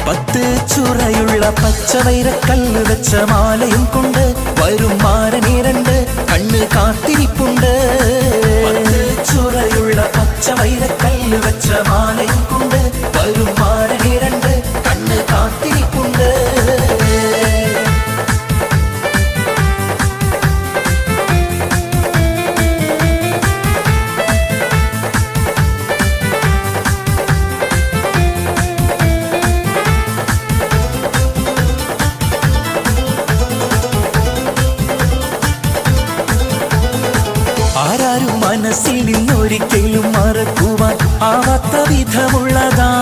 പത്ത് ചുറയുള്ള പച്ചവൈരക്കല്ല് വെച്ച മാലയും കൊണ്ട് വരും മാരനീരണ്ട് കണ്ണ് കാത്തിരിപ്പുണ്ട്. പത്ത് ചുറയുള്ള പച്ചവൈരക്കല്ല് വെച്ച മാലയും കൊണ്ട് വരും മാരനീരണ്ട് കണ്ണ് കാത്തിരിപ്പുണ്ട്. ആരാരും മനസ്സിൽ നിന്നൊരിക്കലും മറക്കുവാൻ ആവാത്ത വിധമുള്ളതാ